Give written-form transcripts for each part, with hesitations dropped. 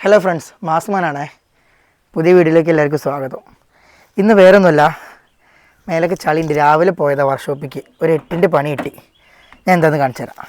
Hello friends, മാസ്മാനാണേ. പുതിയ വീഡിയോയിലേക്ക് എല്ലാവർക്കും സ്വാഗതം. ഇന്ന് വേറൊന്നുമല്ല, മേലൊക്കെ ചളിയുണ്ട്. രാവിലെ പോയതാണ് വർക്ക്ഷോപ്പിക്ക്. ഒരു 8ൻ്റെ പണി കിട്ടി. ഞാൻ എന്താണെന്ന് കാണിച്ചു തരാം.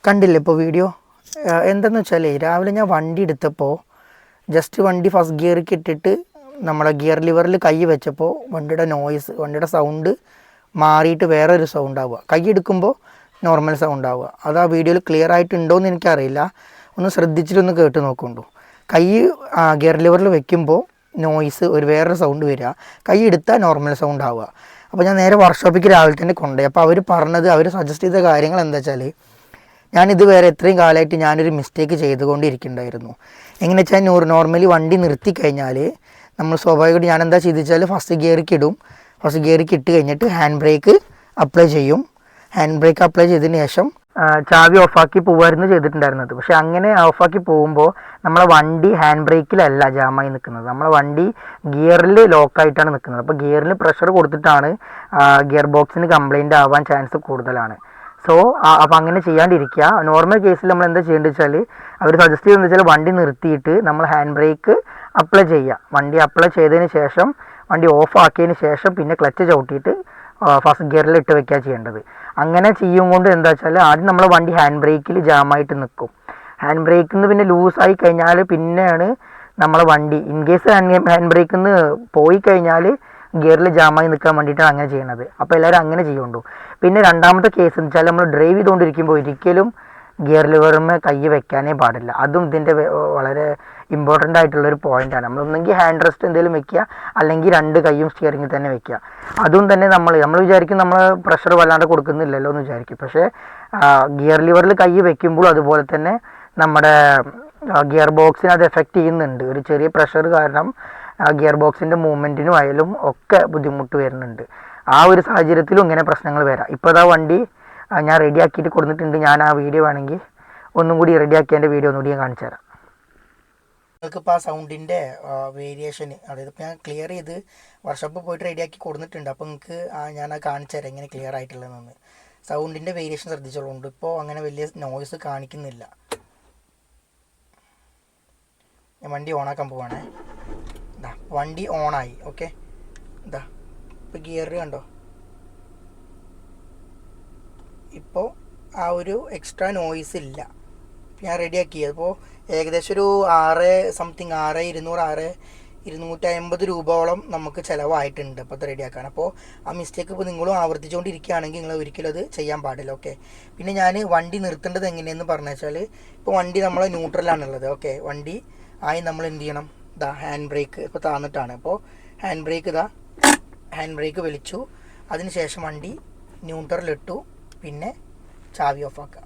കണ്ടില്ലേ ഇപ്പോൾ വീഡിയോ? എന്തെന്ന് വെച്ചാൽ രാവിലെ ഞാൻ വണ്ടി എടുത്തപ്പോൾ ജസ്റ്റ് വണ്ടി ഫസ്റ്റ് ഗിയറിലേക്ക് ഇട്ടിട്ട് നമ്മളെ ഗിയർ ലിവറിൽ കൈ വെച്ചപ്പോൾ വണ്ടിയുടെ നോയ്സ്, വണ്ടിയുടെ സൗണ്ട് മാറിയിട്ട് വേറൊരു സൗണ്ട് ആവുക. കൈ എടുക്കുമ്പോൾ നോർമൽ സൗണ്ട് ആവുക. അത് ആ വീഡിയോയിൽ ക്ലിയർ ആയിട്ടുണ്ടോ എന്ന് എനിക്കറിയില്ല. ഒന്ന് ശ്രദ്ധിച്ചിട്ടൊന്ന് കേട്ട് നോക്കുന്നുണ്ടോ. കൈ ഗിയർ ലിവറിൽ വെക്കുമ്പോൾ നോയ്സ് വേറൊരു സൗണ്ട് വരിക, കൈ എടുത്താൽ നോർമൽ സൗണ്ട് ആവുക. അപ്പോൾ ഞാൻ നേരെ വർക്ക്ഷോപ്പിക്ക് രാവിലെ തന്നെ കൊണ്ടുപോയി. അപ്പോൾ അവർ സജസ്റ്റ് ചെയ്ത കാര്യങ്ങൾ എന്താ വെച്ചാൽ, ഞാനിതുവരെ എത്രയും കാലമായിട്ട് ഞാനൊരു മിസ്റ്റേക്ക് ചെയ്തുകൊണ്ടിരിക്കുന്നുണ്ടായിരുന്നു. എങ്ങനെ വെച്ചാൽ നോർമലി വണ്ടി നിർത്തി കഴിഞ്ഞാൽ നമ്മൾ സ്വാഭാവികമായിട്ട് ഞാനെന്താ ചെയ്തിച്ചാൽ ഫസ്റ്റ് ഗിയറിക്ക് ഇടും. ഫസ്റ്റ് ഗിയറിക്ക് ഇട്ട് കഴിഞ്ഞിട്ട് ഹാൻഡ് ബ്രേക്ക് അപ്ലൈ ചെയ്യും. ഹാൻഡ് ബ്രേക്ക് അപ്ലൈ ചെയ്തതിന് ശേഷം ചാവി ഓഫാക്കി പോവായിരുന്നു ചെയ്തിട്ടുണ്ടായിരുന്നത്. പക്ഷേ അങ്ങനെ ഓഫാക്കി പോകുമ്പോൾ നമ്മളെ വണ്ടി ഹാൻഡ് ബ്രേക്കിലല്ല ജാമായി നിൽക്കുന്നത്, നമ്മളെ വണ്ടി ഗിയറിൽ ലോക്കായിട്ടാണ് നിൽക്കുന്നത്. അപ്പോൾ ഗിയറിൽ പ്രഷർ കൊടുത്തിട്ടാണ് ഗിയർ ബോക്സിന് കംപ്ലൈൻറ്റ് ആവാൻ ചാൻസ് കൂടുതലാണ്. സോ അപ്പോൾ അങ്ങനെ ചെയ്യാണ്ടിരിക്കുക. നോർമൽ കേസിൽ നമ്മൾ എന്താ ചെയ്യേണ്ടത് വെച്ചാൽ, അവർ സജസ്റ്റ് ചെയ്യുന്നത് വെച്ചാൽ വണ്ടി നിർത്തിയിട്ട് നമ്മൾ ഹാൻഡ് ബ്രേക്ക് അപ്ലൈ ചെയ്യുക. വണ്ടി അപ്ലൈ ചെയ്തതിന് ശേഷം വണ്ടി ഓഫ് ആക്കിയതിന് ശേഷം പിന്നെ ക്ലച്ച് ചവിട്ടിയിട്ട് ഫസ്റ്റ് ഗിയറിൽ ഇട്ട് വെക്കുക ചെയ്യേണ്ടത്. അങ്ങനെ ചെയ്യും കൊണ്ട് എന്താ വെച്ചാൽ, ആദ്യം നമ്മളെ വണ്ടി ഹാൻഡ് ബ്രേക്കിൽ ജാമായിട്ട് നിൽക്കും. ഹാൻഡ് ബ്രേക്കിൽ നിന്ന് പിന്നെ ലൂസായി കഴിഞ്ഞാൽ പിന്നെയാണ് നമ്മളെ വണ്ടി ഇൻ കേസ് ഹാൻഡ് ബ്രേക്കിൽ നിന്ന് പോയി കഴിഞ്ഞാൽ ഗിയറിൽ ജാമായി നിൽക്കാൻ വേണ്ടിയിട്ടാണ് അങ്ങനെ ചെയ്യുന്നത്. അപ്പോൾ എല്ലാവരും അങ്ങനെ ചെയ്യുന്നുണ്ടോ. പിന്നെ രണ്ടാമത്തെ കേസ് എന്ന് വെച്ചാൽ, നമ്മൾ ഡ്രൈവ് ചെയ്തുകൊണ്ടിരിക്കുമ്പോൾ ഒരിക്കലും ഗിയർ ലിവറിന് കൈ വെക്കാനേ പാടില്ല. അതും ഇതിൻ്റെ വളരെ ഇമ്പോർട്ടൻ്റ് ആയിട്ടുള്ളൊരു പോയിൻ്റാണ്. നമ്മളൊന്നെങ്കിൽ ഹാൻഡ് റെസ്റ്റ് എന്തെങ്കിലും വെക്കുക, അല്ലെങ്കിൽ രണ്ട് കൈയും സ്റ്റിയറിങ്ങിൽ തന്നെ വെക്കുക. അതും തന്നെ നമ്മൾ വിചാരിക്കും നമ്മൾ പ്രഷർ വല്ലാണ്ട് കൊടുക്കുന്നില്ലല്ലോ എന്ന് വിചാരിക്കും. പക്ഷേ ഗിയർ ലിവറിൽ കൈ വെക്കുമ്പോൾ അതുപോലെ തന്നെ നമ്മുടെ ഗിയർ ബോക്സിനെ അത് എഫക്റ്റ് ചെയ്യുന്നുണ്ട്. ഒരു ചെറിയ പ്രഷർ കാരണം ഗിയർ ബോക്സിൻ്റെ മൂവ്മെൻറ്റിനും ആയാലും ഒക്കെ ബുദ്ധിമുട്ട് വരുന്നുണ്ട്. ആ ഒരു സാഹചര്യത്തിലും ഇങ്ങനെ പ്രശ്നങ്ങൾ വരാം. ഇപ്പോൾ അതാ വണ്ടി ഞാൻ റെഡിയാക്കിയിട്ട് കൊടുത്തിട്ടുണ്ട്. ഞാൻ ആ വീഡിയോ വേണമെങ്കിൽ ഒന്നും കൂടി റെഡിയാക്കിയതിൻ്റെ വീഡിയോ ഒന്നുകൂടി ഞാൻ കാണിച്ചു തരാം. നിങ്ങൾക്കിപ്പോൾ ആ സൗണ്ടിൻ്റെ വേരിയേഷൻ, അതായത് ഇപ്പോൾ ഞാൻ ക്ലിയർ ചെയ്ത് വർക്ക്ഷോപ്പിൽ പോയിട്ട് റെഡിയാക്കി കൊടുത്തിട്ടുണ്ട്. അപ്പോൾ നിങ്ങൾക്ക് ഞാൻ ആ കാണിച്ചു തരാം എങ്ങനെ ക്ലിയർ ആയിട്ടുള്ളതെന്ന്. സൗണ്ടിൻ്റെ വേരിയേഷൻ ശ്രദ്ധിച്ചോളുണ്ട്. ഇപ്പോൾ അങ്ങനെ വലിയ നോയ്സ് കാണിക്കുന്നില്ല. ഞാൻ വണ്ടി ഓണാക്കാൻ പോവാണേ. ഇതാ വണ്ടി ഓണായി. ഓക്കെ, ഇതാ ഇപ്പോൾ ഗിയർ കണ്ടോ. ഇപ്പോൾ ആ ഒരു എക്സ്ട്രാ നോയ്സ് ഇല്ല. ഞാൻ റെഡിയാക്കിയത് അപ്പോൾ ഏകദേശം ഒരു 6,250 രൂപയോളം നമുക്ക് ചിലവായിട്ടുണ്ട് അപ്പോൾ അത് റെഡിയാക്കാൻ. അപ്പോൾ ആ മിസ്റ്റേക്ക് ഇപ്പോൾ നിങ്ങളും ആവർത്തിച്ചുകൊണ്ടിരിക്കുകയാണെങ്കിൽ നിങ്ങൾ ഒരിക്കലും അത് ചെയ്യാൻ പാടില്ല. ഓക്കെ, പിന്നെ ഞാൻ വണ്ടി നിർത്തേണ്ടത് എങ്ങനെയെന്ന് പറഞ്ഞു വെച്ചാൽ, ഇപ്പോൾ വണ്ടി നമ്മൾ ന്യൂട്രലാണുള്ളത്. ഓക്കെ, വണ്ടി ആയി നമ്മൾ എന്ത് ചെയ്യണം, ഇതാ ഹാൻഡ് ബ്രേക്ക് ഇപ്പോൾ താന്നിട്ടാണ്. അപ്പോൾ ഹാൻഡ് ബ്രേക്ക് വലിച്ചു, അതിന് ശേഷം വണ്ടി ന്യൂട്രലിട്ടു, പിന്നെ ചാവി ഓഫാക്കുക.